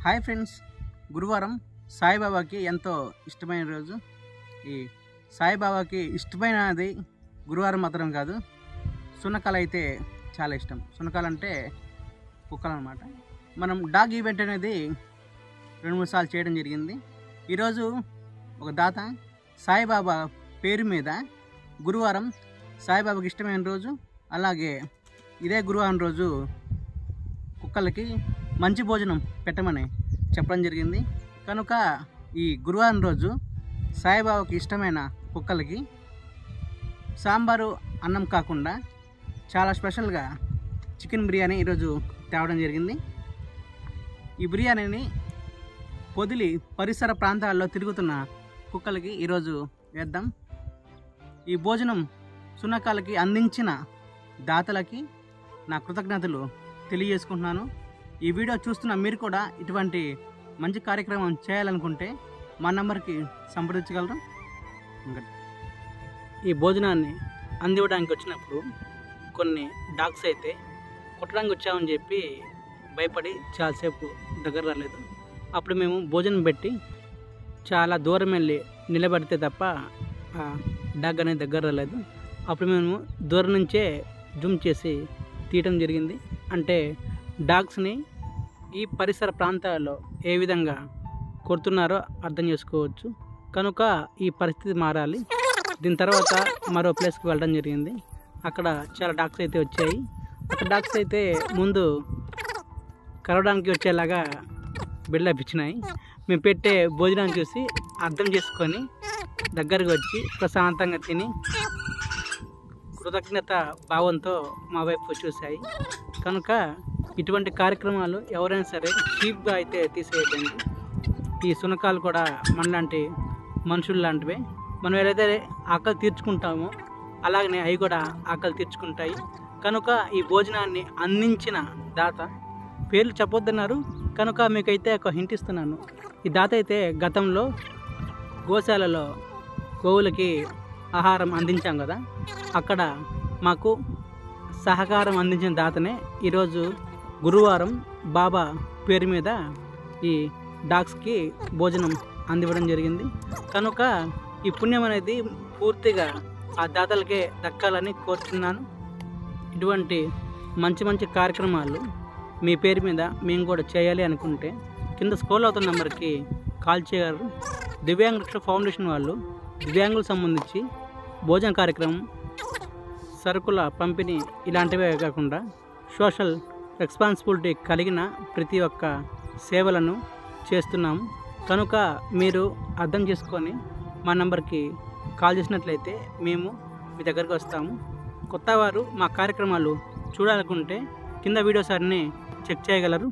Hi friends, గురువారం సాయిబాబాకి ఎంతో ఇష్టమైన రోజు. ఈ సాయిబాబాకి ఇష్టమైనది గురువారం మాత్రం కాదు, సునకాలు అయితే చాలా ఇష్టం. సునకాలు అంటే కుక్కలు అన్నమాట. మనం డాగ్ ఈవెంట్ అనేది 2-3 సార్లు చేయడం జరిగింది. ఈరోజు ఒక దాత సాయిబాబా పేరు మీద గురువారం సాయిబాబాకి ఇష్టమైన రోజు, అలాగే ఇదే గురువారం రోజు కుక్కలకి మంచి భోజనం పెట్టమని చెప్పడం జరిగింది. కనుక ఈ గురువారం రోజు సాయిబాబాకి ఇష్టమైన కుక్కలకి సాంబారు అన్నం కాకుండా చాలా స్పెషల్గా చికెన్ బిర్యానీ ఈరోజు తేవడం జరిగింది. ఈ బిర్యానీని పొదిలి పరిసర ప్రాంతాల్లో తిరుగుతున్న కుక్కలకి ఈరోజు వేద్దాం. ఈ భోజనం సునకాలకి అందించిన దాతలకి నా కృతజ్ఞతలు తెలియజేసుకుంటున్నాను. ఈ వీడియో చూస్తున్న మీరు కూడా ఇటువంటి మంచి కార్యక్రమం చేయాలనుకుంటే మా నంబర్కి సంప్రదించగలరు. ఈ భోజనాన్ని అందివ్వడానికి వచ్చినప్పుడు కొన్ని డాగ్స్ అయితే కుట్టడానికి వచ్చామని చెప్పి భయపడి చాలాసేపు దగ్గర రాలేదు. అప్పుడు మేము భోజనం పెట్టి చాలా దూరం వెళ్ళి నిలబడితే తప్ప ఆ డాగ్ అనేది దగ్గర రాలేదు. అప్పుడు మేము దూరం నుంచే జూమ్ చేసి తీయటం జరిగింది. అంటే డాగ్స్ని ఈ పరిసర ప్రాంతాల్లో ఏ విధంగా కొడుతున్నారో అర్థం చేసుకోవచ్చు. కనుక ఈ పరిస్థితి మారాలి. దీని తర్వాత మరో ప్లేస్కి వెళ్ళడం జరిగింది. అక్కడ చాలా డాగ్స్ అయితే వచ్చాయి. అక్కడ డాగ్స్ అయితే ముందు కరవడానికి వచ్చేలాగా బిల్డప్ ఇచ్చినాయి. మేము పెట్టే భోజనాన్ని చూసి అర్థం చేసుకొని దగ్గరకు వచ్చి ప్రశాంతంగా తిని కృతజ్ఞత భావంతో మా వైపు చూశాయి. కనుక ఇటువంటి కార్యక్రమాలు ఎవరైనా సరే చీప్గా అయితే తీసేయద్దండి. ఈ సునకాలు కూడా మనలాంటి మనుషులు లాంటివే. మనం ఏదైతే ఆకలి తీర్చుకుంటామో అలాగనే అవి కూడా ఆకలి తీర్చుకుంటాయి. కనుక ఈ భోజనాన్ని అందించిన దాత పేర్లు చెప్పొద్దన్నారు కనుక మీకైతే ఒక హింట్ ఇస్తున్నాను. ఈ దాత అయితే గతంలో గోశాలలో గోవులకి ఆహారం అందించాం కదా, అక్కడ మాకు సహకారం అందించిన దాతనే ఈరోజు గురువారం బాబా పేరు మీద ఈ డాగ్స్కి భోజనం అందివ్వడం జరిగింది. కనుక ఈ పుణ్యం అనేది పూర్తిగా ఆ దాతలకే దక్కాలని కోరుతున్నాను. ఇటువంటి మంచి మంచి కార్యక్రమాలు మీ పేరు మీద మేము కూడా చేయాలి అనుకుంటే కింద స్క్రోల్ అవుతున్న నెంబర్కి కాల్ చేయగలరు. దివ్యాంగ రక్షణ ఫౌండేషన్ వాళ్ళు దివ్యాంగులకు సంబంధించి భోజన కార్యక్రమం, సరుకుల పంపిణీ ఇలాంటివే కాకుండా సోషల్ రెస్పాన్సిబిలిటీ కలిగిన ప్రతి ఒక్క సేవలను చేస్తున్నాము. కనుక మీరు అర్థం చేసుకొని మా నంబర్కి కాల్ చేసినట్లయితే మేము మీ దగ్గరికి వస్తాము. కొత్త వారు మా కార్యక్రమాలు చూడాలనుకుంటే కింద వీడియోస్ అన్నీ చెక్ చేయగలరు.